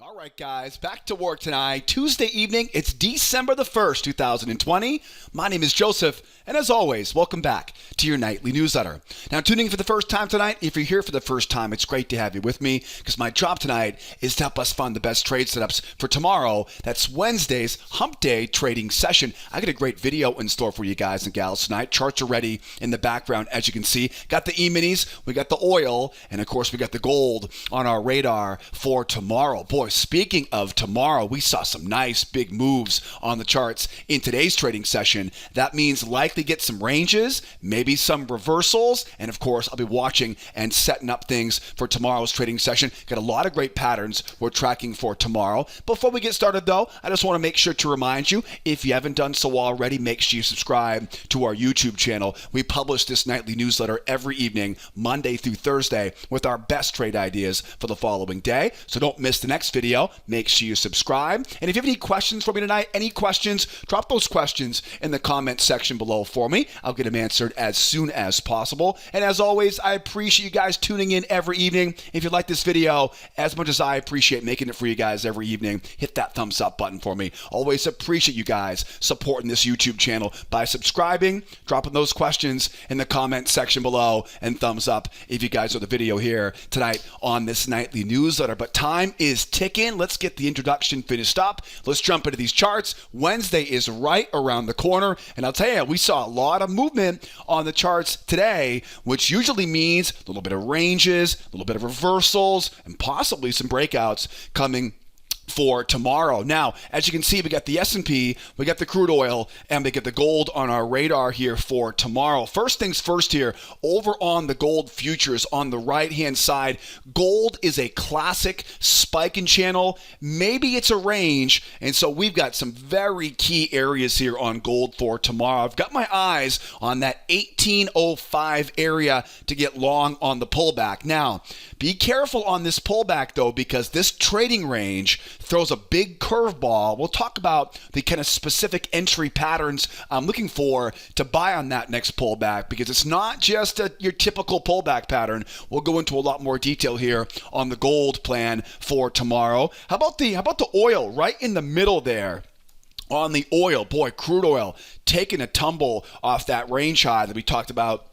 All right, guys, back to work tonight. Tuesday evening, it's December the 1st, 2020. My name is Joseph, and as always, welcome back to your nightly newsletter. Now, tuning in for the first time tonight, if you're here for the first time, it's great to have you with me because my job tonight is to help us find the best trade setups for tomorrow. That's Wednesday's Hump Day trading session. I got a great video in store for you guys and gals tonight. Charts are ready in the background, as you can see. Got the Eminis, we got the oil, and of course, we got the gold on our radar for tomorrow. Boy, speaking of tomorrow, we saw some nice big moves on the charts in today's trading session. That means likely get some ranges, maybe some reversals, and of course, I'll be watching and setting up things for tomorrow's trading session. Got a lot of great patterns we're tracking for tomorrow. Before we get started though, I just want to make sure to remind you, if you haven't done so already, make sure you subscribe to our YouTube channel. We publish this nightly newsletter every evening, Monday through Thursday, with our best trade ideas for the following day. So don't miss the next video. Make sure you subscribe. And if you have any questions for me tonight, any questions, drop those questions in the comment section below for me. I'll get them answered as soon as possible. And as always, I appreciate you guys tuning in every evening. If you like this video as much as I appreciate making it for you guys every evening, hit that thumbs up button for me. Always appreciate you guys supporting this YouTube channel by subscribing, dropping those questions in the comment section below, and thumbs up if you guys are the video here tonight on this nightly newsletter. But time is ticking. Let's get the introduction finished up. Let's jump into these charts. Wednesday is right around the corner, and I'll tell you, we saw a lot of movement on the charts today, which usually means a little bit of ranges, a little bit of reversals, and possibly some breakouts coming for tomorrow. Now, as you can see, we got the S&P, we got the crude oil, and we got the gold on our radar here for tomorrow. First things first here, over on the gold futures on the right-hand side, gold is a classic spiking channel. Maybe it's a range, and so we've got some very key areas here on gold for tomorrow. I've got my eyes on that 1805 area to get long on the pullback. Now, be careful on this pullback, though, because this trading range throws a big curveball. We'll talk about the kind of specific entry patterns I'm looking for to buy on that next pullback, because it's not just your typical pullback pattern. We'll go into a lot more detail here on the gold plan for tomorrow. How about the oil right in the middle there? On the oil, boy, crude oil taking a tumble off that range high that we talked about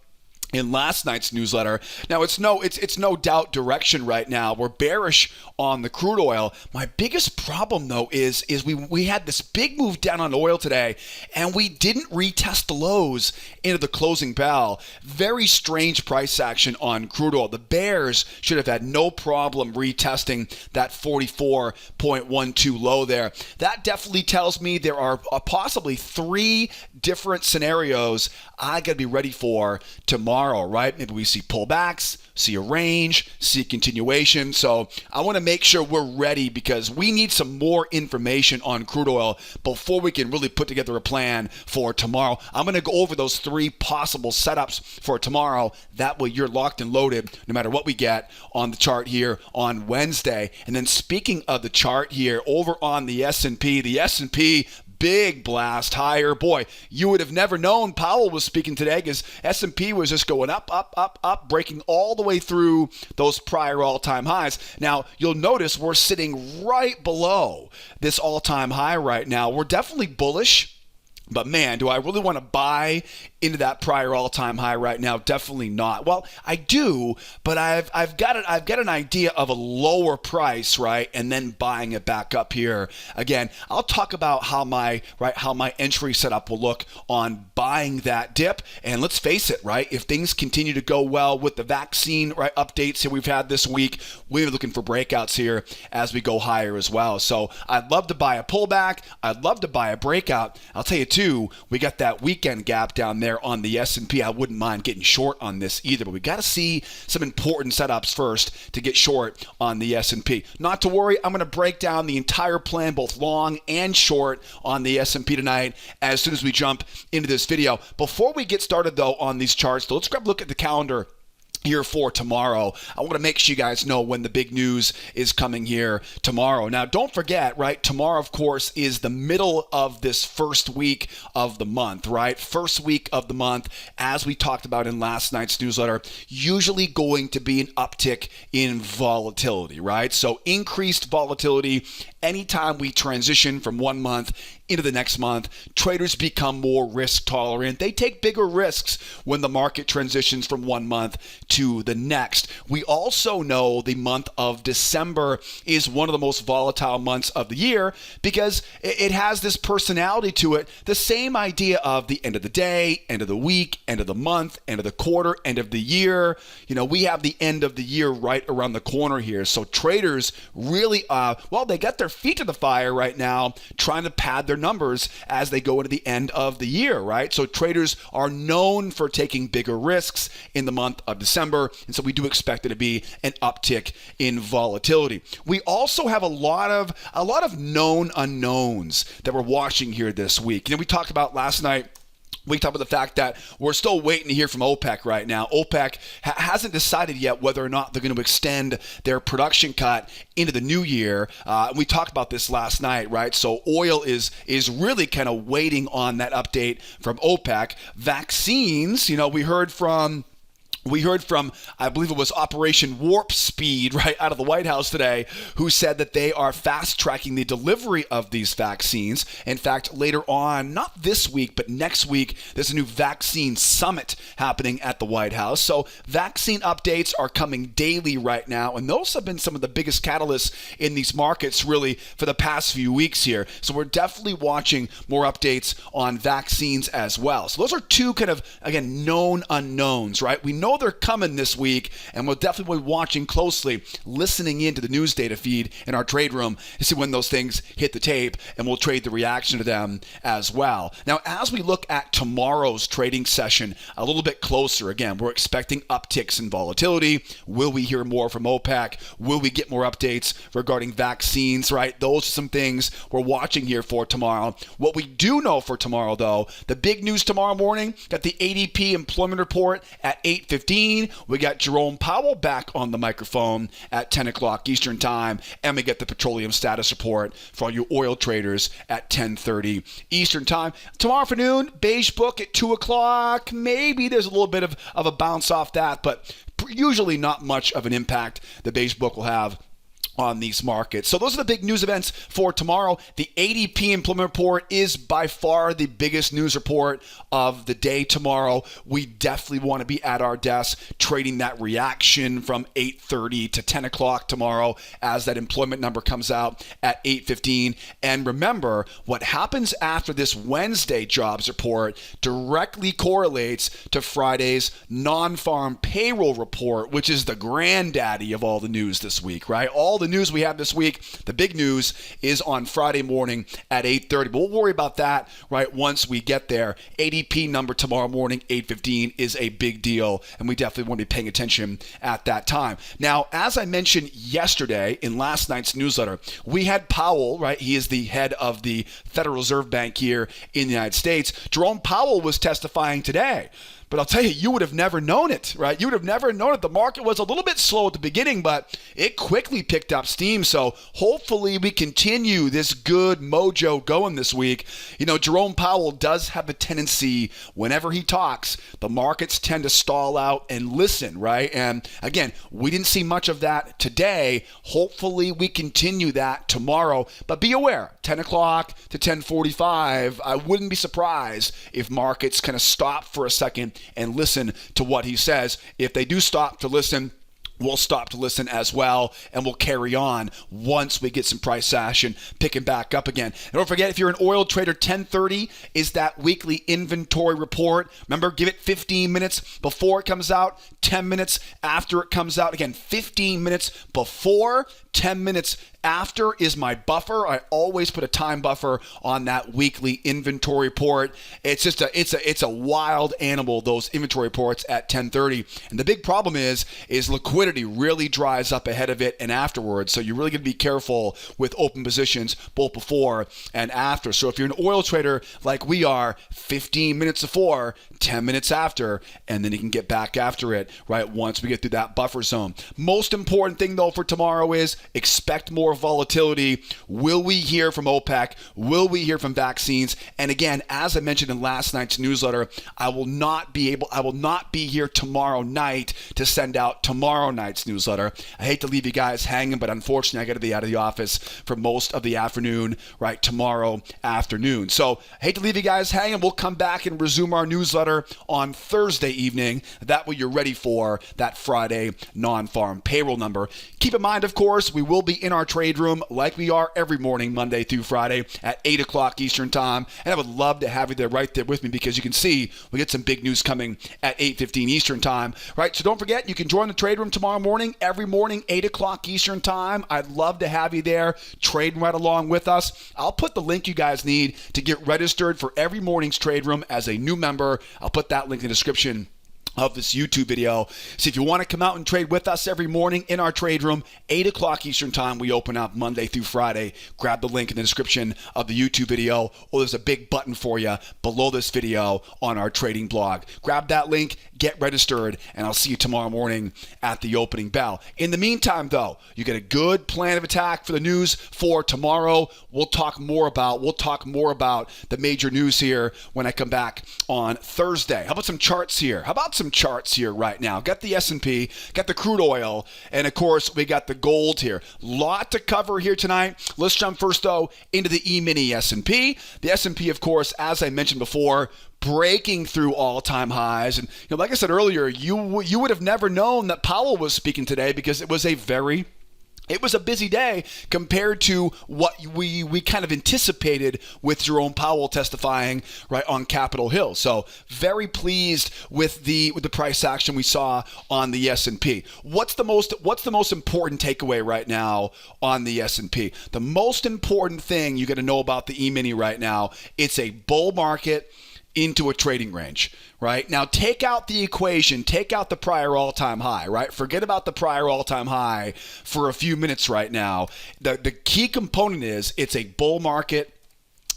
in last night's newsletter. Now, it's no doubt direction right now. We're bearish on the crude oil. My biggest problem, though, is we had this big move down on oil today, and we didn't retest the lows into the closing bell. Very strange price action on crude oil. The bears should have had no problem retesting that 44.12 low there. That definitely tells me there are possibly three different scenarios I got to be ready for tomorrow, right? Maybe we see pullbacks, see a range, see a continuation. So I want to make sure we're ready because we need some more information on crude oil before we can really put together a plan for tomorrow. I'm going to go over those three possible setups for tomorrow. That way you're locked and loaded no matter what we get on the chart here on Wednesday. And then speaking of the chart here, over on the S&P, big blast higher. Boy, you would have never known Powell was speaking today because S&P was just going up, breaking all the way through those prior all-time highs. Now, you'll notice we're sitting right below this all-time high right now. We're definitely bullish. But man, do I really want to buy into that prior all-time high right now? Definitely not. Well, I do, but I've got an idea of a lower price, right? And then buying it back up here. Again, I'll talk about how my entry setup will look on buying that dip. And let's face it, right? If things continue to go well with the vaccine updates that we've had this week, we're looking for breakouts here as we go higher as well. So I'd love to buy a pullback. I'd love to buy a breakout. I'll tell you too, we got that weekend gap down there on the S&P. I wouldn't mind getting short on this either, but we got to see some important setups first to get short on the S&P. Not to worry, I'm going to break down the entire plan, both long and short, on the S&P tonight as soon as we jump into this video. Before we get started, though, on these charts, let's grab a look at the calendar here for tomorrow. I want to make sure you guys know when the big news is coming here tomorrow. Now, don't forget, right, tomorrow, of course, is the middle of this first week of the month, right? First week of the month, as we talked about in last night's newsletter, usually going to be an uptick in volatility, right? So increased volatility anytime we transition from one month into the next month. Traders become more risk tolerant. They take bigger risks when the market transitions from one month to the next. We also know the month of December is one of the most volatile months of the year because it has this personality to it. The same idea of the end of the day, end of the week, end of the month, end of the quarter, end of the year. You know, we have the end of the year right around the corner here. So traders really, they got their feet to the fire right now trying to pad their numbers as they go into the end of the year, right? So traders are known for taking bigger risks in the month of December, and so we do expect it to be an uptick in volatility. We also have a lot of known unknowns that we're watching here this week. You know, we talked about last night. We talked about the fact that we're still waiting to hear from OPEC right now. OPEC hasn't decided yet whether or not they're going to extend their production cut into the new year. We talked about this last night, right? So oil is really kind of waiting on that update from OPEC. Vaccines, you know, we heard from, I believe it was Operation Warp Speed, right out of the White House today, who said that they are fast-tracking the delivery of these vaccines. In fact, later on, not this week, but next week, there's a new vaccine summit happening at the White House. So vaccine updates are coming daily right now, and those have been some of the biggest catalysts in these markets really for the past few weeks here. So we're definitely watching more updates on vaccines as well. So those are two kind of, again, known unknowns, right? We know they're coming this week, and we'll definitely be watching closely, listening into the news data feed in our trade room to see when those things hit the tape, and we'll trade the reaction to them as well. Now, as we look at tomorrow's trading session a little bit closer, again, we're expecting upticks in volatility. Will we hear more from OPEC? Will we get more updates regarding vaccines, right? Those are some things we're watching here for tomorrow. What we do know for tomorrow, though, the big news tomorrow morning, got the Adp Employment Report at 8:15. We got Jerome Powell back on the microphone at 10 o'clock Eastern time, and we get the petroleum status report for all you oil traders at 10:30 Eastern time. Tomorrow afternoon, beige book at 2 o'clock. Maybe there's a little bit of a bounce off that, but usually not much of an impact the beige book will have on these markets. So those are the big news events for tomorrow. The ADP Employment Report is by far the biggest news report of the day tomorrow. We definitely want to be at our desk trading that reaction from 8:30 to 10 o'clock tomorrow as that employment number comes out at 8:15. And remember, what happens after this Wednesday jobs report directly correlates to Friday's non-farm payroll report, which is the granddaddy of all the news this week, right? All the news we have this week, the big news is on Friday morning at 8:30. But we'll worry about that right once we get there. ADP number tomorrow morning, 8:15, is a big deal, and we definitely want to be paying attention at that time. Now, as I mentioned yesterday in last night's newsletter, we had Powell, right? He is the head of the Federal Reserve Bank here in the United States. Jerome Powell was testifying today. But I'll tell you, you would have never known it, right? You would have never known it. The market was a little bit slow at the beginning, but it quickly picked up steam. So hopefully we continue this good mojo going this week. You know, Jerome Powell does have a tendency, whenever he talks, the markets tend to stall out and listen, right? And again, we didn't see much of that today. Hopefully we continue that tomorrow. But be aware, 10 o'clock to 10:45, I wouldn't be surprised if markets kind of stop for a second and listen to what he says. If they do stop to listen, we'll stop to listen as well, and we'll carry on once we get some price action picking back up again. And don't forget, if you're an oil trader, 10:30 is that weekly inventory report. Remember, give it 15 minutes before it comes out, 10 minutes after it comes out. Again, 15 minutes before, 10 minutes After is my buffer. I always put a time buffer on that weekly inventory report. It's just it's a wild animal, those inventory reports at 10:30. And the big problem is liquidity really dries up ahead of it and afterwards. So you're really going to be careful with open positions both before and after. So if you're an oil trader like we are, 15 minutes before, 10 minutes after, and then you can get back after it, right, once we get through that buffer zone. Most important thing, though, for tomorrow is expect more volatility. Will we hear from OPEC? Will we hear from vaccines? And again, as I mentioned in last night's newsletter, I will not be here tomorrow night to send out tomorrow night's newsletter. I hate to leave you guys hanging, but unfortunately, I got to be out of the office for most of the afternoon, right, tomorrow afternoon. So I hate to leave you guys hanging. We'll come back and resume our newsletter on Thursday evening. That way you're ready for that Friday non-farm payroll number. Keep in mind, of course, we will be in our trade room like we are every morning, Monday through Friday at 8 o'clock Eastern time. And I would love to have you there right there with me because you can see we get some big news coming at 8:15 Eastern time, right? So don't forget, you can join the trade room tomorrow morning, every morning, 8 o'clock Eastern time. I'd love to have you there trading right along with us. I'll put the link you guys need to get registered for every morning's trade room as a new member. I'll put that link in the description of this YouTube video. So if you want to come out and trade with us every morning in our trade room, 8 o'clock Eastern time, we open up Monday through Friday. Grab the link in the description of the YouTube video, or there's a big button for you below this video on our trading blog. Grab that link, get registered, and I'll see you tomorrow morning at the opening bell. In the meantime, though, you get a good plan of attack for the news for tomorrow. We'll talk more about the major news here when I come back on Thursday. How about some charts here? Right now? Got the S&P, got the crude oil, and of course, we got the gold here. Lot to cover here tonight. Let's jump first, though, into the E-mini S&P. The S&P, of course, as I mentioned before, breaking through all-time highs. And like I said earlier, you would have never known that Powell was speaking today because it was a busy day compared to what we kind of anticipated with Jerome Powell testifying right on Capitol Hill. So very pleased with the price action we saw on the S&P. What's the most important takeaway right now on the S&P? The most important thing you got to know about the E-mini right now, it's a bull market into a trading range, right? Now take out the equation, take out the prior all-time high, right? Forget about the prior all-time high for a few minutes right now. The key component is it's a bull market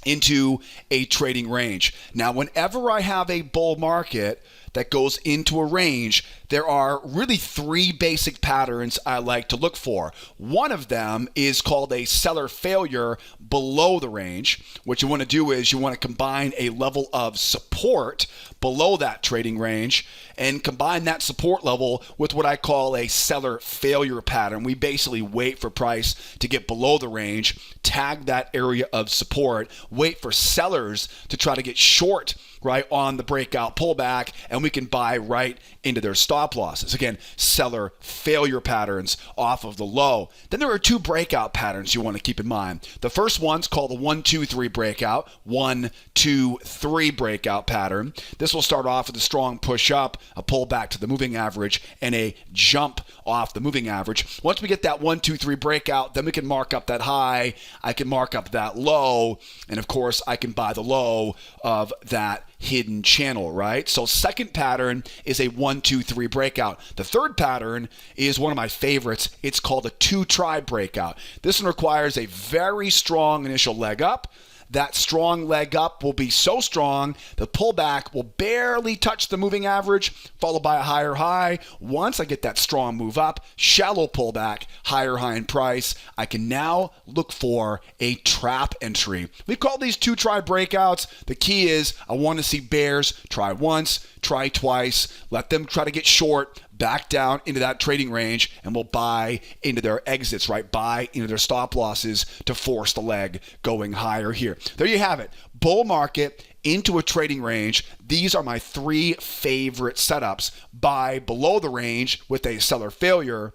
into a trading range. Now, whenever I have a bull market that goes into a range, there are really three basic patterns I like to look for. One of them is called a seller failure below the range. What you want to do is you want to combine a level of support below that trading range and combine that support level with what I call a seller failure pattern. We basically wait for price to get below the range, tag that area of support, wait for sellers to try to get short right on the breakout pullback, and we can buy right into their stop losses. Again, seller failure patterns off of the low. Then there are two breakout patterns you want to keep in mind. The first one's called the 1-2-3 breakout, 1-2-3 breakout pattern. This will start off with a strong push up, a pullback to the moving average, and a jump off the moving average. Once we get that 1-2-3 breakout, then we can mark up that high, I can mark up that low, and of course I can buy the low of that hidden channel, right? So second pattern is a 1-2-3 breakout. The third pattern is one of my favorites. It's called a 2 Tribe Breakout. This one requires a very strong initial leg up. That strong leg up will be so strong, the pullback will barely touch the moving average, followed by a higher high. Once I get that strong move up, shallow pullback, higher high in price, I can now look for a trap entry. We call these 2 Tribe breakouts. The key is I want to see bears try once, try twice, let them try to get short, back down into that trading range, and we'll buy into their exits, right? Buy into their stop losses to force the leg going higher here. There you have it. Bull market into a trading range. These are my three favorite setups. Buy below the range with a seller failure,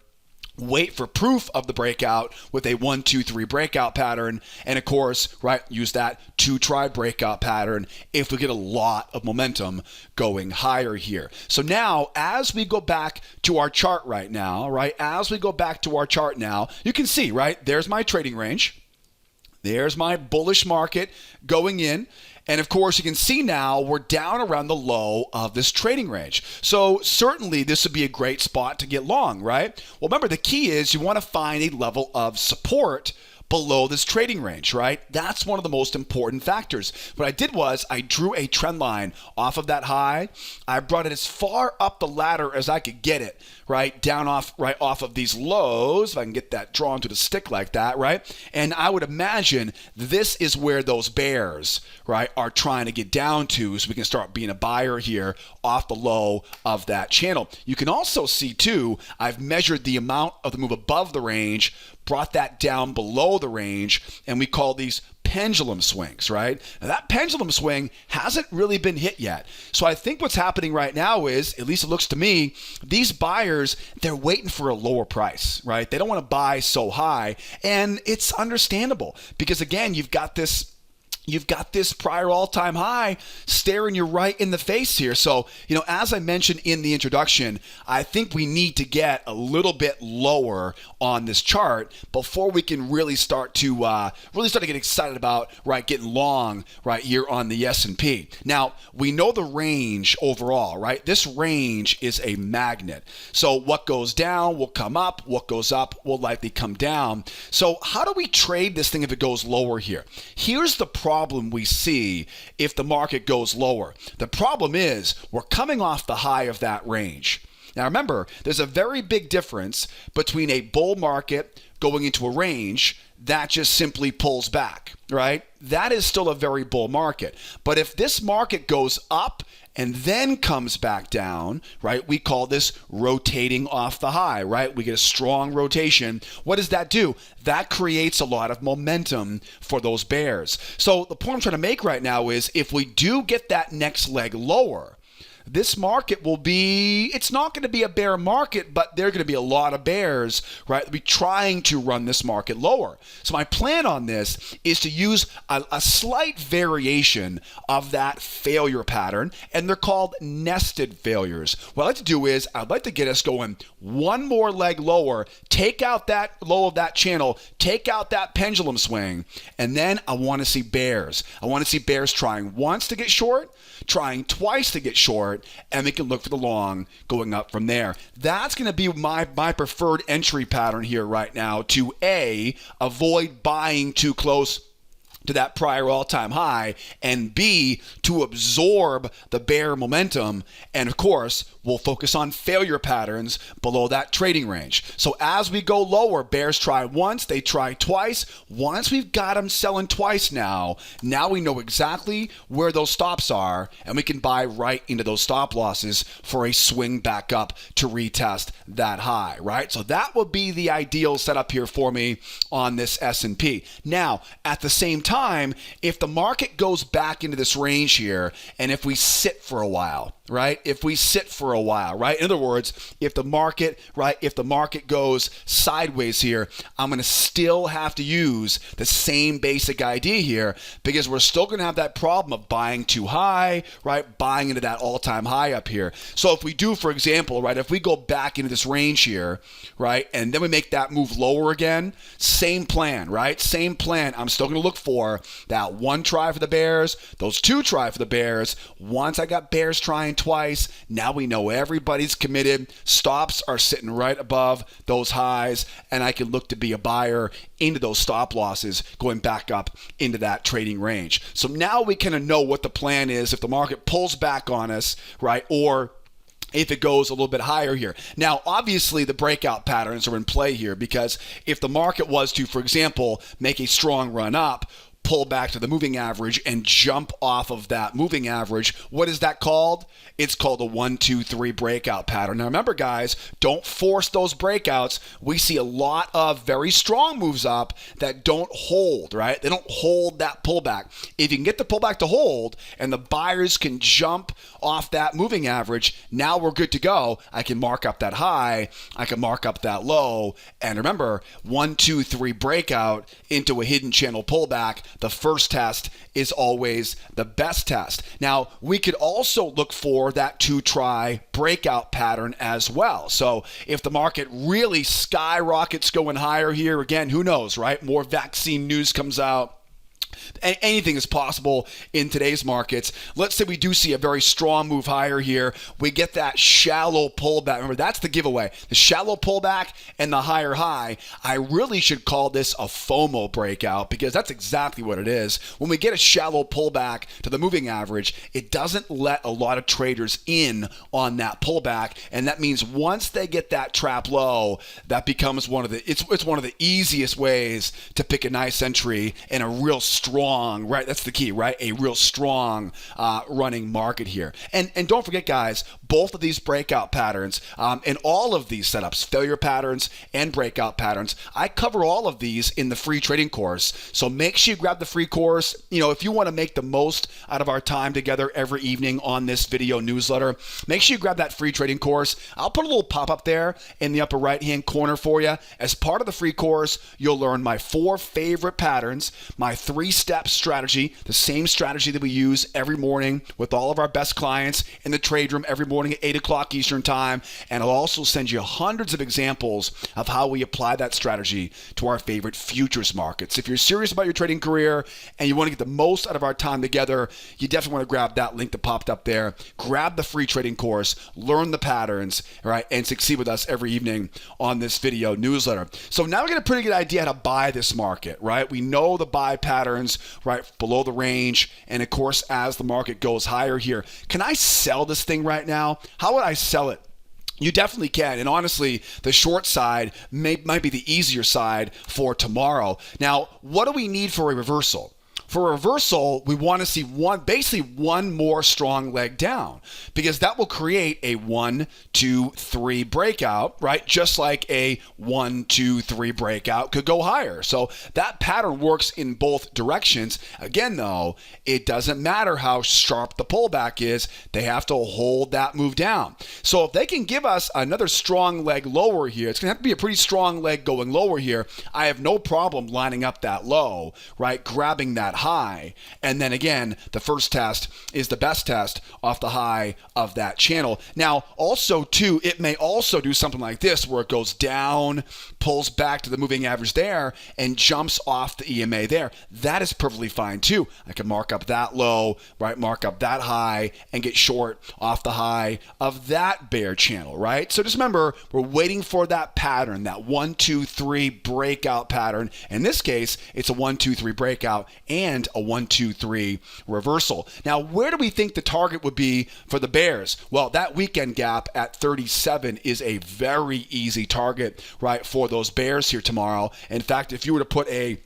wait for proof of the breakout with a 1, 2, 3 breakout pattern, and of course, right, use that 2 Tribe breakout pattern if we get a lot of momentum going higher here. So now, as we go back to our chart right now, right, you can see, right, there's my trading range. There's my bullish market going in. And of course, you can see now we're down around the low of this trading range. So certainly this would be a great spot to get long, right? Well, remember, the key is you want to find a level of support below this trading range, right? That's one of the most important factors. What I did was I drew a trend line off of that high. I brought it as far up the ladder as I could get it, right? Down off of these lows, if I can get that drawn to the stick like that, right? And I would imagine this is where those bears, right, are trying to get down to, so we can start being a buyer here off the low of that channel. You can also see too, I've measured the amount of the move above the range, brought that down below the range, and we call these pendulum swings, right? Now that pendulum swing hasn't really been hit yet. So I think what's happening right now is, at least it looks to me, these buyers, they're waiting for a lower price, right? They don't want to buy so high, and it's understandable because, again, you've got this prior all-time high staring you right in the face here. So, as I mentioned in the introduction, I think we need to get a little bit lower on this chart before we can really start to get excited about, right, getting long right here on the S&P. Now, we know the range overall, right? This range is a magnet. So what goes down will come up, what goes up will likely come down. So how do we trade this thing if it goes lower here? Here's the problem we see if the market goes lower. The problem is we're coming off the high of that range. Now remember, there's a very big difference between a bull market going into a range that just simply pulls back, right? That is still a very bull market. But if this market goes up and then comes back down, right, we call this rotating off the high, right? We get a strong rotation. What does that do? That creates a lot of momentum for those bears. So the point I'm trying to make right now is if we do get that next leg lower, this market will be, it's not going to be a bear market, but there are going to be a lot of bears, right? They'll be trying to run this market lower. So my plan on this is to use a slight variation of that failure pattern, and they're called nested failures. What I'd like to do is I'd like to get us going one more leg lower, take out that low of that channel, take out that pendulum swing, and then I want to see bears. I want to see bears trying once to get short, trying twice to get short, and we can look for the long going up from there. That's going to be my preferred entry pattern here right now to avoid buying too close to that prior all-time high, and B, to absorb the bear momentum. And of course, we'll focus on failure patterns below that trading range. So as we go lower, bears try once, they try twice. Once we've got them selling twice now we know exactly where those stops are, and we can buy right into those stop losses for a swing back up to retest that high, right? So that would be the ideal setup here for me on this S&P. Now, at the same time, if the market goes back into this range here, and if we sit for a while, right? If we sit for a while, right? In other words, if the market goes sideways here, I'm going to still have to use the same basic idea here because we're still going to have that problem of buying too high, right? Buying into that all-time high up here. So if we do, for example, right, if we go back into this range here, right, and then we make that move lower again, same plan, right? Same plan. I'm still going to look for that one try for the bears, those two try for the bears. Once I got bears trying twice, now we know everybody's committed. Stops are sitting right above those highs, and I can look to be a buyer into those stop losses going back up into that trading range. So now we kind of know what the plan is if the market pulls back on us, right, or if it goes a little bit higher here. Now, obviously, the breakout patterns are in play here because if the market was to, for example, make a strong run up, pull back to the moving average and jump off of that moving average. What is that called? It's called a 1, 2, 3 breakout pattern. Now remember, guys, don't force those breakouts. We see a lot of very strong moves up that don't hold, right? They don't hold that pullback. If you can get the pullback to hold and the buyers can jump off that moving average, now we're good to go. I can mark up that high, I can mark up that low, and remember, 1, 2, 3 breakout into a hidden channel pullback. The first test is always the best test. Now, we could also look for that 2-try breakout pattern as well. So if the market really skyrockets going higher here, again, who knows, right? More vaccine news comes out. Anything is possible in today's markets. Let's say we do see a very strong move higher here. We get that shallow pullback. Remember, that's the giveaway. The shallow pullback and the higher high. I really should call this a FOMO breakout because that's exactly what it is. When we get a shallow pullback to the moving average, it doesn't let a lot of traders in on that pullback. And that means once they get that trap low, that becomes it's one of the easiest ways to pick a nice entry in a real strong, right? That's the key, right? A real strong running market here. And don't forget, guys, both of these breakout patterns and all of these setups, failure patterns and breakout patterns, I cover all of these in the free trading course. So make sure you grab the free course. You know, if you want to make the most out of our time together every evening on this video newsletter, make sure you grab that free trading course. I'll put a little pop-up there in the upper right-hand corner for you. As part of the free course, you'll learn my 4 favorite patterns, my 3-step strategy, the same strategy that we use every morning with all of our best clients in the trade room every morning at 8 o'clock Eastern time. And I'll also send you hundreds of examples of how we apply that strategy to our favorite futures markets. If you're serious about your trading career and you want to get the most out of our time together, you definitely want to grab that link that popped up there. Grab the free trading course, learn the patterns, right, and succeed with us every evening on this video newsletter. So now we get a pretty good idea how to buy this market, right? We know the buy patterns right below the range, and of course as the market goes higher here. Can I sell this thing right now? How would I sell it? You definitely can. And honestly, the short side might be the easier side for tomorrow. Now, what do we need for a reversal? For a reversal, we want to see basically one more strong leg down, because that will create a 1, 2, 3 breakout, right? Just like a 1, 2, 3 breakout could go higher. So that pattern works in both directions. Again, though, it doesn't matter how sharp the pullback is. They have to hold that move down. So if they can give us another strong leg lower here, it's going to have to be a pretty strong leg going lower here. I have no problem lining up that low, right? Grabbing that high, and then again, the first test is the best test off the high of that channel. Now, also too, it may also do something like this where it goes down, pulls back to the moving average there, and jumps off the EMA there. That is perfectly fine too. I can mark up that low, right? Mark up that high and get short off the high of that bear channel, right? So just remember, we're waiting for that pattern, that 1, 2, 3 breakout pattern. In this case, it's a 1, 2, 3 breakout and a 1, 2, 3 reversal. Now, where do we think the target would be for the bears? Well, that weekend gap at 37 is a very easy target, right, for those bears here tomorrow. In fact, if you were to put a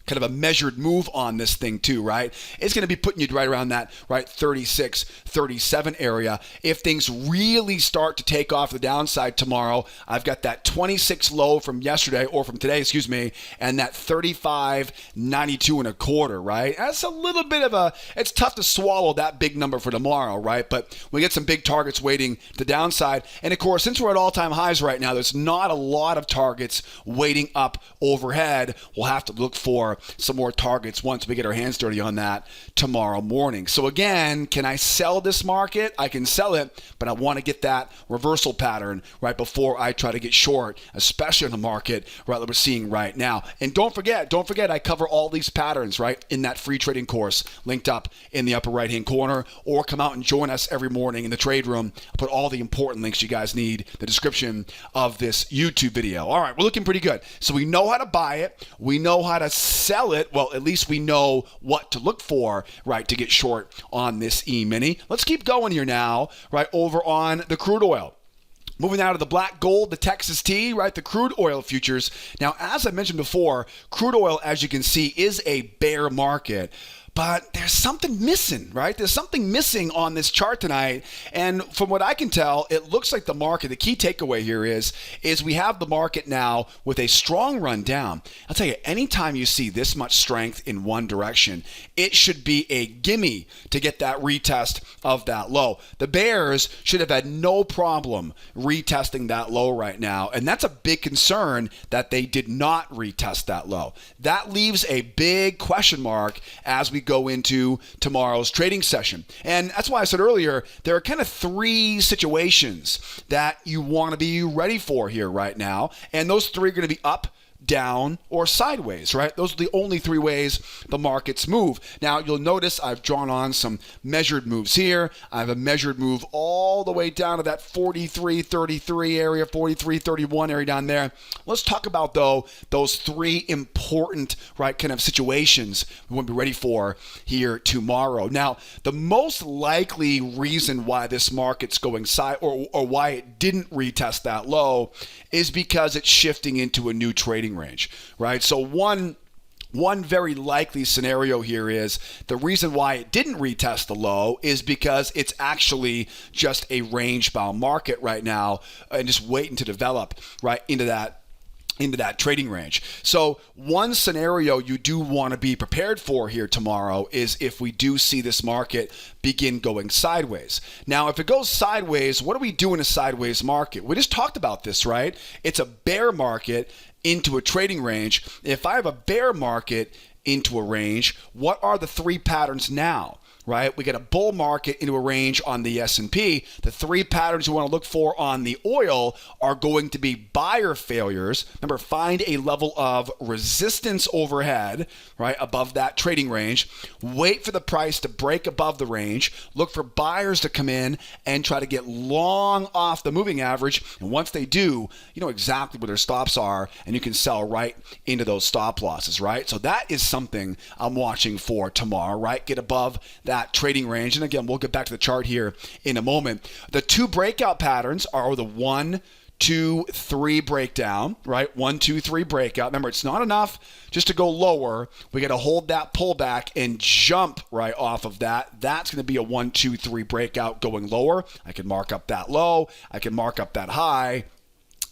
kind of a measured move on this thing too, right? It's going to be putting you right around that, right, 36, 37 area. If things really start to take off the downside tomorrow, I've got that 26 low from yesterday, or from today, excuse me, and that 35.92 right? That's a little bit of it's tough to swallow that big number for tomorrow, right? But we get some big targets waiting to the downside. And of course, since we're at all-time highs right now, there's not a lot of targets waiting up overhead. We'll have to look for some more targets once we get our hands dirty on that tomorrow morning. So again, can I sell this market? I can sell it, but I want to get that reversal pattern right before I try to get short, especially in the market right that we're seeing right now. And don't forget, I cover all these patterns right in that free trading course linked up in the upper right hand corner, or come out and join us every morning in the trade room. I'll put all the important links you guys need in the description of this YouTube video. All right, we're looking pretty good. So we know how to buy it. We know how to sell it. Well, at least we know what to look for, right, to get short on this E-mini. Let's keep going here now, right, over on the crude oil. Moving out of the black gold, the Texas T, right, the crude oil futures. Now, as I mentioned before, crude oil, as you can see, is a bear market. But there's something missing, right? There's something missing on this chart tonight. And from what I can tell, it looks like the market, the key takeaway here is we have the market now with a strong run down. I'll tell you, anytime you see this much strength in one direction, it should be a gimme to get that retest of that low. The bears should have had no problem retesting that low right now. And that's a big concern that they did not retest that low. That leaves a big question mark as we go into tomorrow's trading session. And that's why I said earlier, there are kind of three situations that you want to be ready for here right now. And those three are going to be up, down, or sideways, right? Those are the only three ways the markets move. Now, you'll notice I've drawn on some measured moves here. I have a measured move all the way down to that 43.33 area, 43.31 area down there. Let's talk about, though, those three important, right, kind of situations we want to be ready for here tomorrow. Now, the most likely reason why this market's going side or why it didn't retest that low is because it's shifting into a new trading range, right? So one very likely scenario here is the reason why it didn't retest the low is because it's actually just a range bound market right now and just waiting to develop right into that trading range. So one scenario you do want to be prepared for here tomorrow is if we do see this market begin going sideways. Now, if it goes sideways, what do we do in a sideways market? We just talked about this, right? It's a bear market into a trading range. If I have a bear market into a range, what are the three patterns now? Right? We get a bull market into a range on the S&P. The three patterns you want to look for on the oil are going to be buyer failures. Remember, find a level of resistance overhead, right, above that trading range. Wait for the price to break above the range. Look for buyers to come in and try to get long off the moving average. And once they do, you know exactly where their stops are, and you can sell right into those stop losses, right? So that is something I'm watching for tomorrow, right? Get above that trading range. And again, we'll get back to the chart here in a moment. The two breakout patterns are the 1, 2, 3 breakdown, right? 1, 2, 3 breakout. Remember, it's not enough just to go lower. We got to hold that pullback and jump right off of that. That's going to be a 1, 2, 3 breakout going lower. I can mark up that low. I can mark up that high.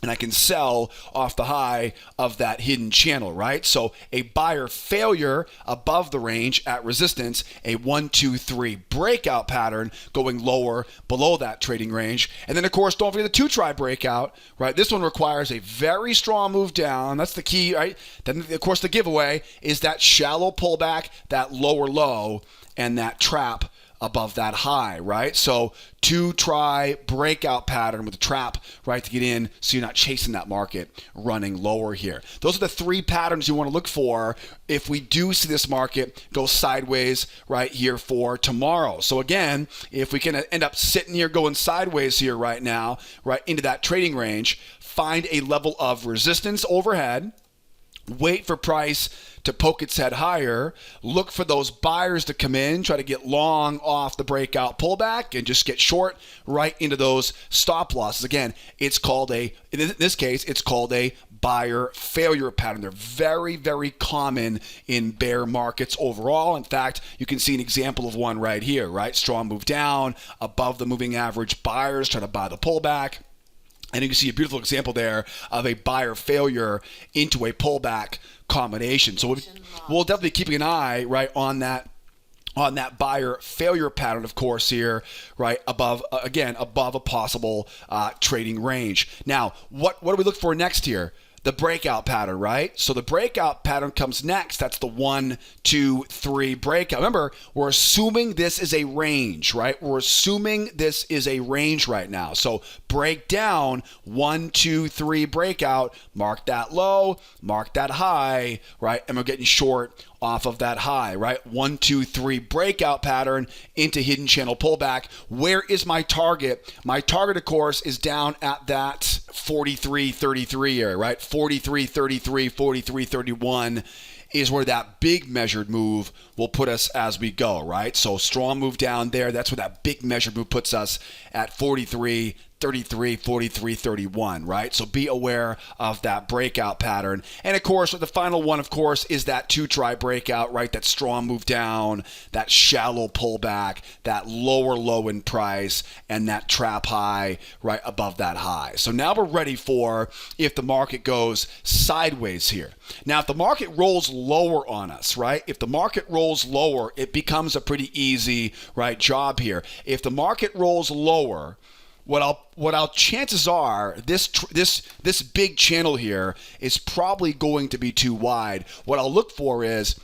And I can sell off the high of that hidden channel, right? So a buyer failure above the range at resistance, a 1, 2, 3 breakout pattern going lower below that trading range. And then, of course, don't forget the 2 Tribe breakout, right? This one requires a very strong move down. That's the key, right? Then, of course, the giveaway is that shallow pullback, that lower low, and that trap above that high, right? So 2 try breakout pattern with a trap, right, to get in so you're not chasing that market running lower here. Those are the 3 patterns you want to look for if we do see this market go sideways right here for tomorrow. So again, if we can end up sitting here going sideways here right now, right into that trading range, find a level of resistance overhead, wait for price to poke its head higher, look for those buyers to come in, try to get long off the breakout pullback and just get short right into those stop losses. Again, it's called in this case, it's called a buyer failure pattern. They're very, very common in bear markets overall. In fact, you can see an example of one right here, right? Strong move down, above the moving average, buyers try to buy the pullback. And you can see a beautiful example there of a buyer failure into a pullback combination. So we'll definitely be keeping an eye right on that buyer failure pattern, of course, here, right, above a possible trading range. Now, what do we look for next here? The breakout pattern, right? So the breakout pattern comes next. That's the 1, 2, 3 breakout. Remember, we're assuming this is a range, right? We're assuming this is a range right now. So break down, 1, 2, 3 breakout, mark that low, mark that high, right? And we're getting short off of that high, right? 1, 2, 3 breakout pattern into hidden channel pullback. Where is my target? My target, of course, is down at that 43.33 area, right? 43.33, 43.31 is where that big measured move will put us as we go, right? So strong move down there. That's where that big measured move puts us at 43.33. 33, 43, 31, right? So be aware of that breakout pattern. And of course, the final one, of course, is that Tribe breakout, right? That strong move down, that shallow pullback, that lower low in price, and that trap high right above that high. So now we're ready for if the market goes sideways here. Now, if the market rolls lower on us, right? If the market rolls lower, it becomes a pretty easy, right, job here. If the market rolls lower, what chances are this big channel here is probably going to be too wide. What I'll look for is,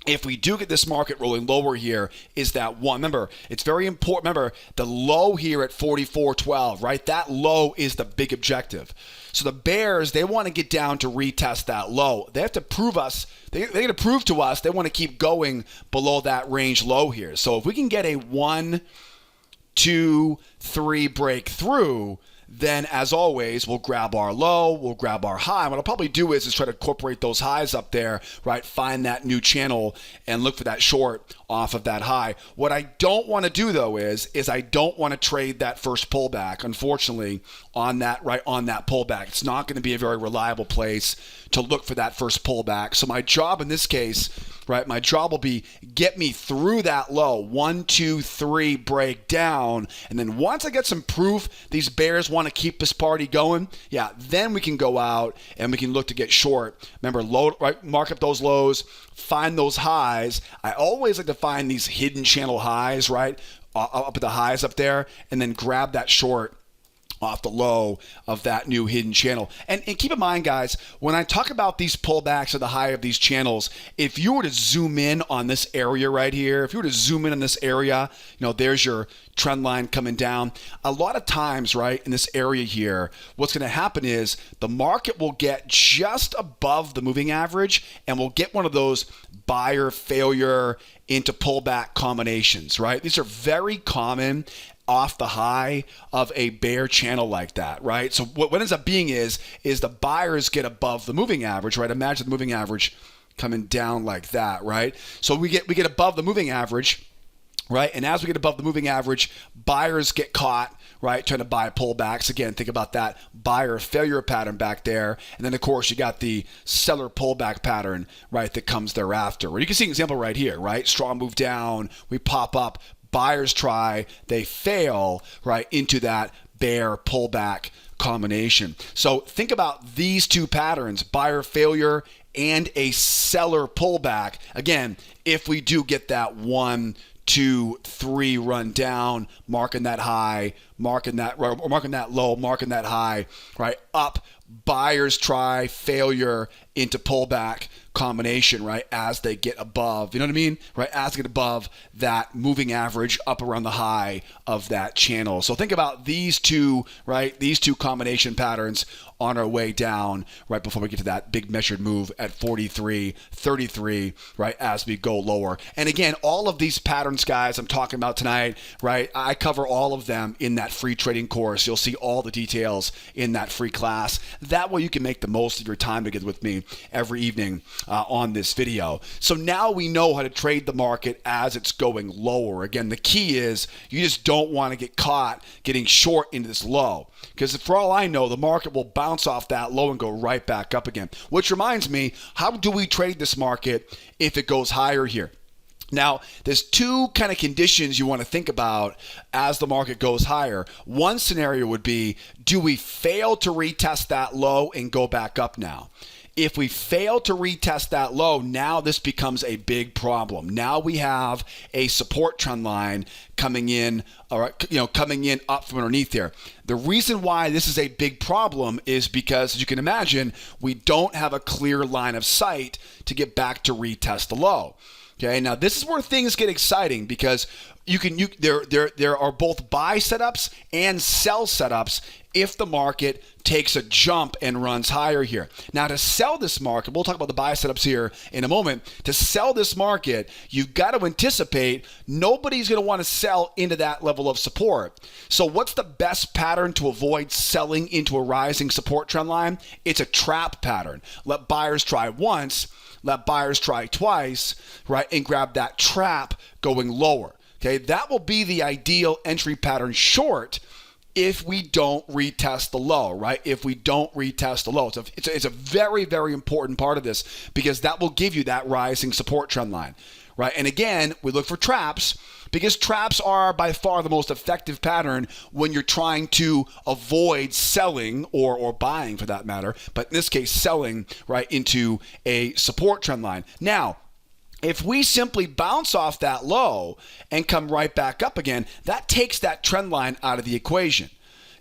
if we do get this market rolling lower here, is that one. Remember, it's very important. Remember, the low here at 44.12, right? That low is the big objective. So the bears, they want to get down to retest that low. They have to prove us. They're going to prove to us they want to keep going below that range low here. So if we can get a 1, 2, 3 breakthrough, then as always, we'll grab our low, we'll grab our high. What I'll probably do is try to incorporate those highs up there, right? Find that new channel and look for that short off of that high. What I don't want to do though is I don't want to trade that first pullback, unfortunately, on that pullback. It's not going to be a very reliable place to look for that first pullback. So my job in this case, right, my job will be get me through that low, 1, 2, 3 break down. And then once I get some proof these bears want to keep this party going, yeah, then we can go out and we can look to get short. Remember, low, right, mark up those lows, find those highs. I always like to find these hidden channel highs, right, up at the highs up there, and then grab that short off the low of that new hidden channel. And keep in mind, guys, when I talk about these pullbacks at the high of these channels, if you were to zoom in on this area right here, if you were to zoom in on this area, there's your trend line coming down. A lot of times, right, in this area here, what's going to happen is the market will get just above the moving average and we'll get one of those buyer failure into pullback combinations, right? These are very common off the high of a bear channel like that, right? So what ends up being is the buyers get above the moving average, right? Imagine the moving average coming down like that, right? So we get above the moving average, right? And as we get above the moving average, buyers get caught, right, trying to buy pullbacks. Again, think about that buyer failure pattern back there. And then, of course, you got the seller pullback pattern, right, that comes thereafter. Well, you can see an example right here, right? Strong move down, we pop up, buyers try, they fail, right, into that bear pullback combination. So think about these two patterns, buyer failure and a seller pullback. Again, if we do get that 1, 2, 3 run down, marking that high, marking that low, marking that high, right, up, buyers try, failure into pullback combination, right, as they get above, you know what I mean, right, as they get above that moving average up around the high of that channel. So think about these two, right, these two combination patterns on our way down right before we get to that big measured move at 43.33, right, as we go lower. And again, all of these patterns, guys, I'm talking about tonight, right, I cover all of them in that free trading course. You'll see all the details in that free class. That way you can make the most of your time together with me every evening on this video. So now we know how to trade the market as it's going lower. Again, the key is you just don't want to get caught getting short into this low, because for all I know, the market will bounce off that low and go right back up again. Which reminds me, how do we trade this market if it goes higher here? Now, there's two kind of conditions you want to think about as the market goes higher. One scenario would be, do we fail to retest that low and go back up now? If we fail to retest that low, now this becomes a big problem. Now we have a support trend line coming in, coming in up from underneath there. The reason why this is a big problem is because, as you can imagine, we don't have a clear line of sight to get back to retest the low. Okay, now this is where things get exciting, because there are both buy setups and sell setups if the market takes a jump and runs higher here. Now, to sell this market, we'll talk about the buy setups here in a moment. To sell this market, you've got to anticipate nobody's going to want to sell into that level of support. So what's the best pattern to avoid selling into a rising support trend line? It's a trap pattern. Let buyers try once, let buyers try twice, right, and grab that trap going lower. Okay, that will be the ideal entry pattern short if we don't retest the low, right? If we don't retest the low. So it's a very, very important part of this because that will give you that rising support trend line, right? And again, we look for traps because traps are by far the most effective pattern when you're trying to avoid selling or buying for that matter, but in this case, selling right into a support trend line. Now, if we simply bounce off that low and come right back up again, that takes that trend line out of the equation.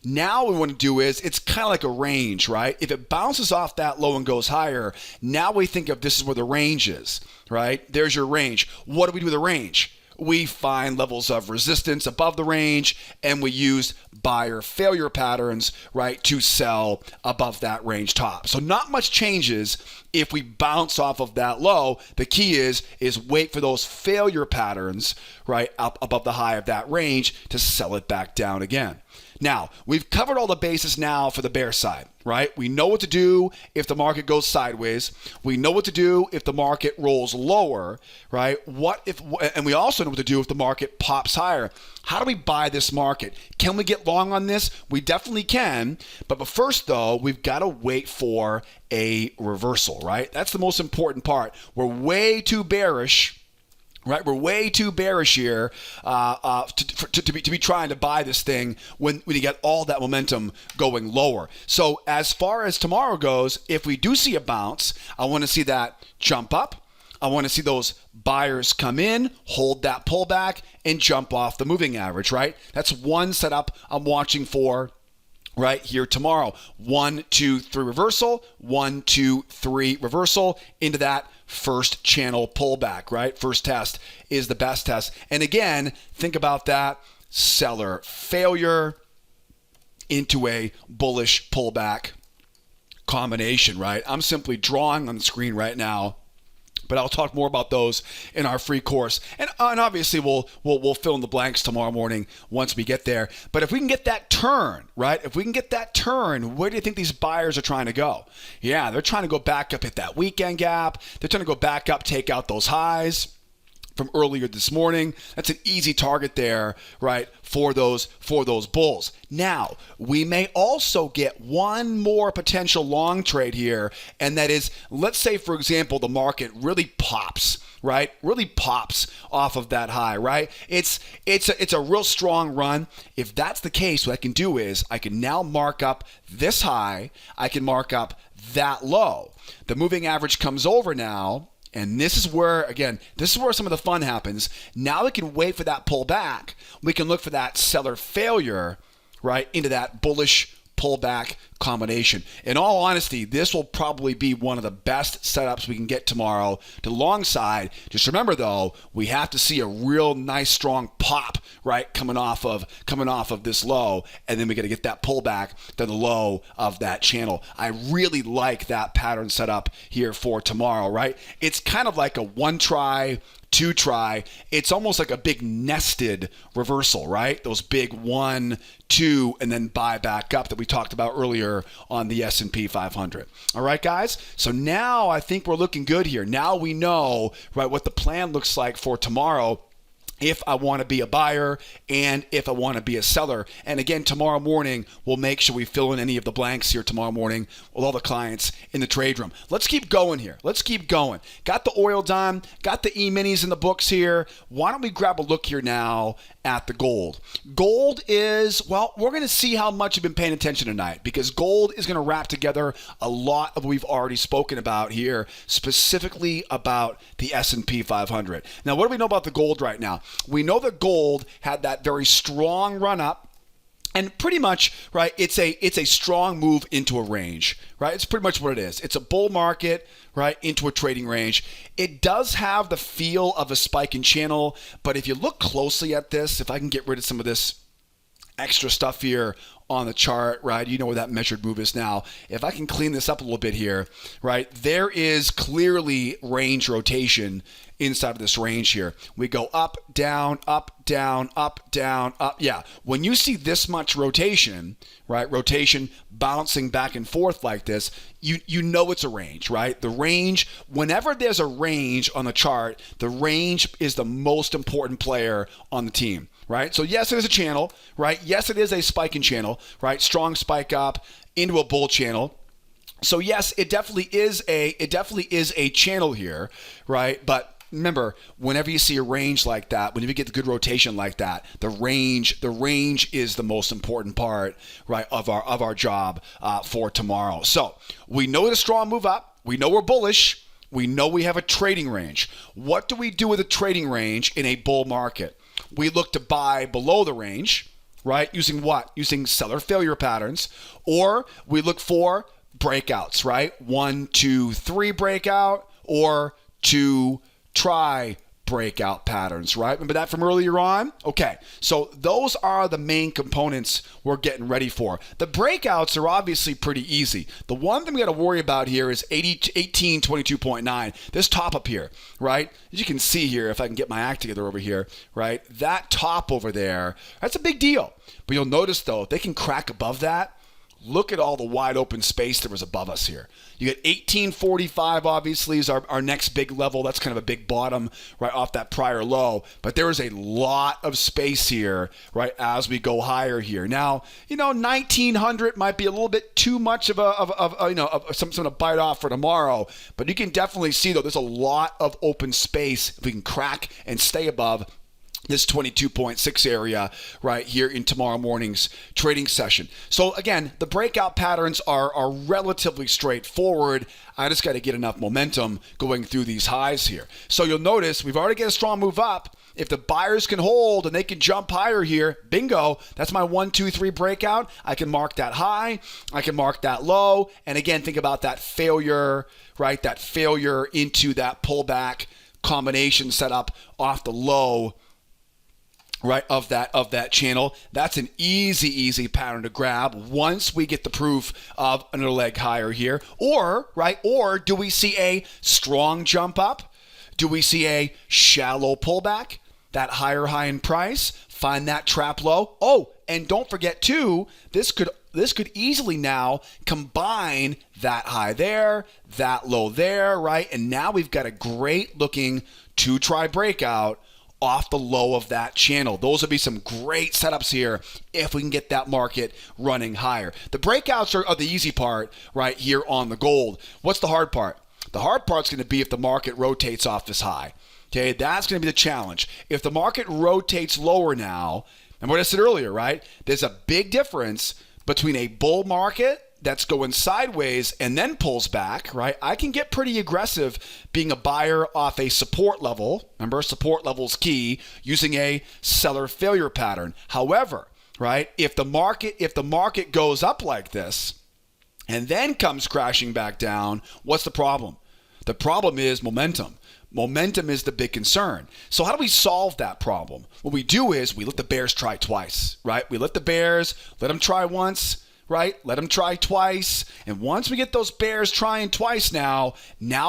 Now what we want to do is, it's kind of like a range, right? If it bounces off that low and goes higher, now we think of this is where the range is, right? There's your range. What do we do with the range? We find levels of resistance above the range and we use buyer failure patterns, right, to sell above that range top. So not much changes if we bounce off of that low. The key is wait for those failure patterns, right, up above the high of that range to sell it back down again. Now, we've covered all the bases now for the bear side, right? We know what to do if the market goes sideways. We know what to do if the market rolls lower, right? And we also know what to do if the market pops higher. How do we buy this market? Can we get long on this? We definitely can. But first, though, we've got to wait for a reversal, right? That's the most important part. We're way too bearish. Right, we're way too bearish here to be trying to buy this thing when you get all that momentum going lower. So as far as tomorrow goes, if we do see a bounce, I want to see that jump up. I want to see those buyers come in, hold that pullback, and jump off the moving average. Right, that's one setup I'm watching for. Right here tomorrow. 1, 2, 3 reversal, 1, 2, 3 reversal into that first channel pullback, right? First test is the best test. And again, think about that seller failure into a bullish pullback combination, right? I'm simply drawing on the screen right now, but I'll talk more about those in our free course. And obviously we'll fill in the blanks tomorrow morning once we get there. But if we can get that turn, right? If we can get that turn, where do you think these buyers are trying to go? Yeah, they're trying to go back up, hit that weekend gap. They're trying to go back up, take out those highs from earlier this morning. That's an easy target there, right, for those bulls. Now, we may also get one more potential long trade here, and that is, let's say, for example, the market really pops, right? Really pops off of that high, right? It's a real strong run. If that's the case, what I can do is I can now mark up this high. I can mark up that low. The moving average comes over now. And this is where, again, this is where some of the fun happens. Now we can wait for that pullback. We can look for that seller failure, right, into that bullish pullback combination. In all honesty, this will probably be one of the best setups we can get tomorrow to the long side. Just remember, though, we have to see a real nice strong pop, right, coming off of this low, and then we got to get that pullback to the low of that channel. I really like that pattern setup here for tomorrow, right? It's kind of like a one try, two try. It's almost like a big nested reversal, right? Those big 1, 2, and then buy back up that we talked about earlier on the S&P 500. All right, guys? So now I think we're looking good here. Now we know, right, what the plan looks like for tomorrow if I want to be a buyer and if I want to be a seller. And again, tomorrow morning, we'll make sure we fill in any of the blanks here tomorrow morning with all the clients in the trade room. Let's keep going here. Let's keep going. Got the oil done, got the Eminis in the books here. Why don't we grab a look here now at the gold? Gold is, well, we're going to see how much you've been paying attention tonight because gold is going to wrap together a lot of what we've already spoken about here, specifically about the S&P 500. Now, what do we know about the gold right now? We know that gold had that very strong run up. And pretty much, right, it's a strong move into a range, right? It's pretty much what it is. It's a bull market, right, into a trading range. It does have the feel of a spike in channel, but if you look closely at this, if I can get rid of some of this extra stuff here on the chart, right? You know where that measured move is now. If I can clean this up a little bit here, right? There is clearly range rotation inside of this range here. We go up, down, up, down, up, down, up. Yeah, when you see this much rotation, right? Rotation bouncing back and forth like this, you know it's a range, right? The range, whenever there's a range on the chart, the range is the most important player on the team. right? So yes, it is a channel, right? Yes, it is a spiking channel, right? Strong spike up into a bull channel. So yes, it definitely is a channel here, right? But remember, whenever you see a range like that, whenever you get the good rotation like that, the range is the most important part, right, of our job for tomorrow. So we know it's a strong move up. We know we're bullish. We know we have a trading range. What do we do with a trading range in a bull market? We look to buy below the range, right? Using what? Using seller failure patterns, or we look for breakouts, right? 1, 2, 3 breakout, or 2 try breakout patterns, right? Remember that from earlier on? Okay, so those are the main components we're getting ready for. The breakouts are obviously pretty easy. The one thing we got to worry about here is 1822.9, this top up here, right? As you can see here, if I can get my act together over here, right? That top over there, that's a big deal. But you'll notice though, if they can crack above that, look at all the wide open space that was above us here. You get 1845 obviously is our next big level. That's kind of a big bottom right off that prior low. But there is a lot of space here, right, as we go higher here. Now, 1900 might be a little bit too much of something to bite off for tomorrow. But you can definitely see though, there's a lot of open space if we can crack and stay above this 22.6 area right here in tomorrow morning's trading session. So again, the breakout patterns are relatively straightforward. I just got to get enough momentum going through these highs here. So you'll notice we've already got a strong move up. If the buyers can hold and they can jump higher here, bingo, that's my 1, 2, 3 breakout. I can mark that high, I can mark that low. And again, think about that failure, right? That failure into that pullback combination setup off the low, right, of that channel. That's an easy pattern to grab once we get the proof of another leg higher here. Or do we see a strong jump up? Do we see a shallow pullback? That higher high in price, find that trap low. Oh, and don't forget too, this could easily now combine that high there, that low there, right? And now we've got a great looking 2 try breakout off the low of that channel. Those would be some great setups here if we can get that market running higher. The breakouts are the easy part right here on the gold. What's the hard part? The hard part's going to be if the market rotates off this high. Okay, that's going to be the challenge. If the market rotates lower now, and what I said earlier, right? There's a big difference between a bull market that's going sideways and then pulls back, right? I can get pretty aggressive being a buyer off a support level. Remember, support level is key, using a seller failure pattern. However, right, if the market goes up like this and then comes crashing back down, what's the problem? The problem is momentum. Momentum is the big concern. So how do we solve that problem? What we do is we let the bears try twice, right? We let the bears, let them try once, right? Let them try twice. And once we get those bears trying twice now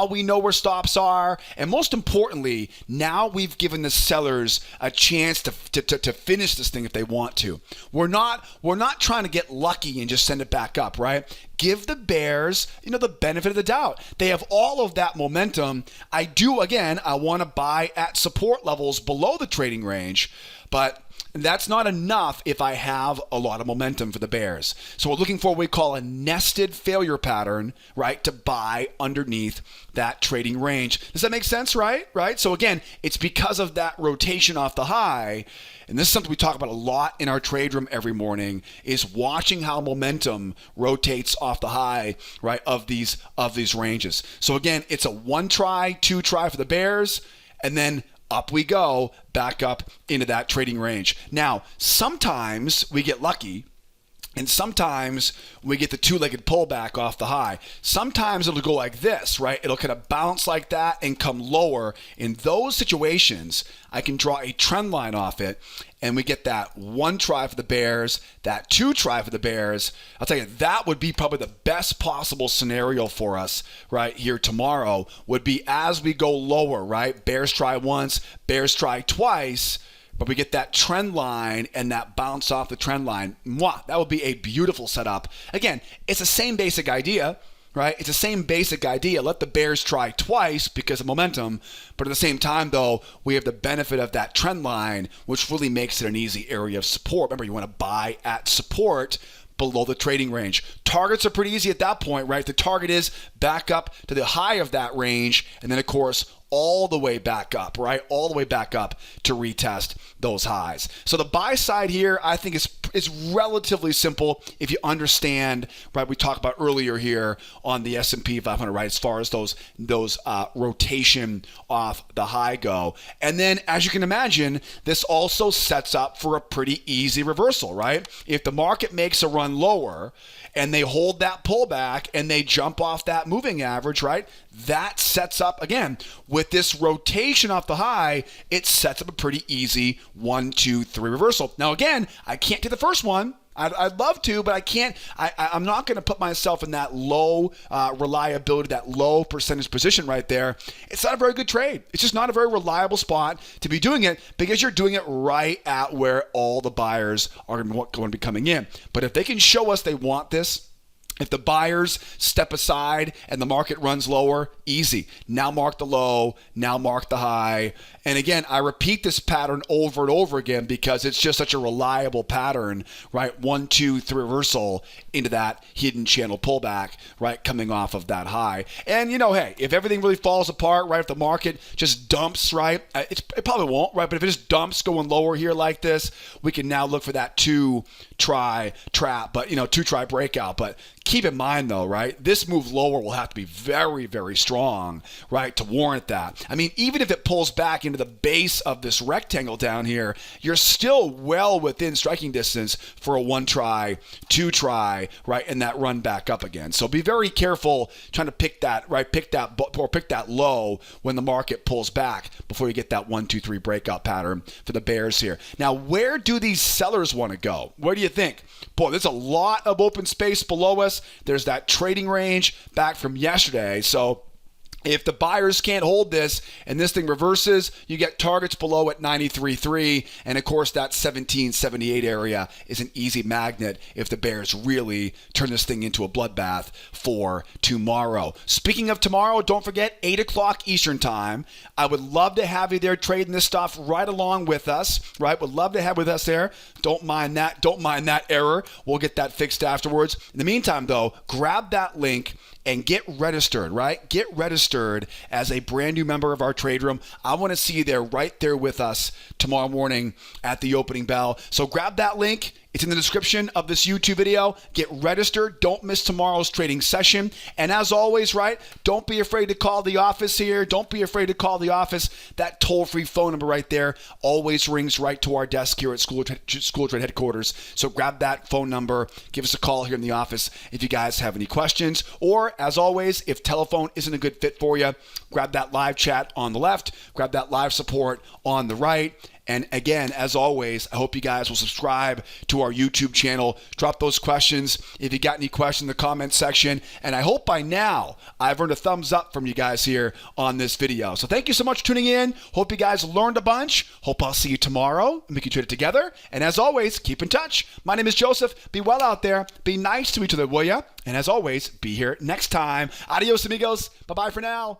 we know where stops are. And most importantly, now we've given the sellers a chance to finish this thing if they want to. We're not trying to get lucky and just send it back up, right? Give the bears, the benefit of the doubt. They have all of that momentum. I want to buy at support levels below the trading range, but that's not enough if I have a lot of momentum for the bears. So we're looking for what we call a nested failure pattern, right, to buy underneath that trading range. Does that make sense, right? So again, it's because of that rotation off the high, and this is something we talk about a lot in our trade room every morning, is watching how momentum rotates off the high, right, of these ranges. So again, it's a 1 try, 2 try for the bears, and then up we go, back up into that trading range. Now, sometimes we get lucky, and sometimes we get the 2-legged pullback off the high. Sometimes it'll go like this, right? It'll kind of bounce like that and come lower. In those situations, I can draw a trend line off it, and we get that 1 try for the bears, that 2 try for the bears. I'll tell you, that would be probably the best possible scenario for us right here tomorrow, would be as we go lower, right? Bears try once, bears try twice, but we get that trend line and that bounce off the trend line. That would be a beautiful setup. Again, it's the same basic idea, right? It's the same basic idea. Let the bears try twice because of momentum, but at the same time, though, we have the benefit of that trend line, which really makes it an easy area of support. Remember, you want to buy at support below the trading range. Targets are pretty easy at that point, right? The target is back up to the high of that range, and then, of course, all the way back up, right? All the way back up to retest those highs. So the buy side here, I think is relatively simple if you understand, right? We talked about earlier here on the S&P 500, right? As far as those rotation off the high go. And then, as you can imagine, this also sets up for a pretty easy reversal, right? If the market makes a run lower and they hold that pullback and they jump off that moving average, right? That sets up, again, with this rotation off the high, it sets up a pretty easy 1, 2, 3 reversal. Now, again, I can't do the first one. I'd love to, but I can't. I'm not going to put myself in that low reliability, that low percentage position right there. It's not a very good trade. It's just not a very reliable spot to be doing it because you're doing it right at where all the buyers are going to be coming in. But if they can show us they want this, if the buyers step aside and the market runs lower, easy. Now mark the low, now mark the high. And again, I repeat this pattern over and over again because it's just such a reliable pattern, right? 1, 2, 3 reversal into that hidden channel pullback, right? Coming off of that high. And, hey, if everything really falls apart, right? If the market just dumps, right? It probably won't, right? But if it just dumps going lower here like this, we can now look for that 2-try trap, but, 2-try breakout. But keep in mind, though, right? This move lower will have to be very, very strong, right, to warrant that. I mean, even if it pulls back into the base of this rectangle down here, you're still well within striking distance for a 1-try, 2-try, right, and that run back up again. So be very careful trying to pick that low when the market pulls back before you get that 1, 2, 3 breakout pattern for the bears here. Now, where do these sellers want to go? Where do you think? Boy, there's a lot of open space below us. There's that trading range back from yesterday. So if the buyers can't hold this and this thing reverses, you get targets below at 93.3. And of course, that 1778 area is an easy magnet if the bears really turn this thing into a bloodbath for tomorrow. Speaking of tomorrow, don't forget 8 o'clock Eastern time. I would love to have you there trading this stuff right along with us, right? Would love to have with us there. Don't mind that. Don't mind that error. We'll get that fixed afterwards. In the meantime, though, grab that link and get registered, right? Get registered as a brand new member of our trade room. I want to see you there, right there with us tomorrow morning at the opening bell. So grab that link. It's in the description of this YouTube video. Get registered. Don't miss tomorrow's trading session. And as always, right, don't be afraid to call the office here. Don't be afraid to call the office. That toll-free phone number right there always rings right to our desk here at School Trade headquarters. So grab that phone number. Give us a call here in the office if you guys have any questions. Or, as always, if telephone isn't a good fit for you, grab that live chat on the left. Grab that live support on the right. And again, as always, I hope you guys will subscribe to our YouTube channel. Drop those questions if you got any questions in the comment section. And I hope by now I've earned a thumbs up from you guys here on this video. So thank you so much for tuning in. Hope you guys learned a bunch. Hope I'll see you tomorrow and we can trade it together. And as always, keep in touch. My name is Joseph. Be well out there. Be nice to each other, will ya? And as always, be here next time. Adios, amigos. Bye-bye for now.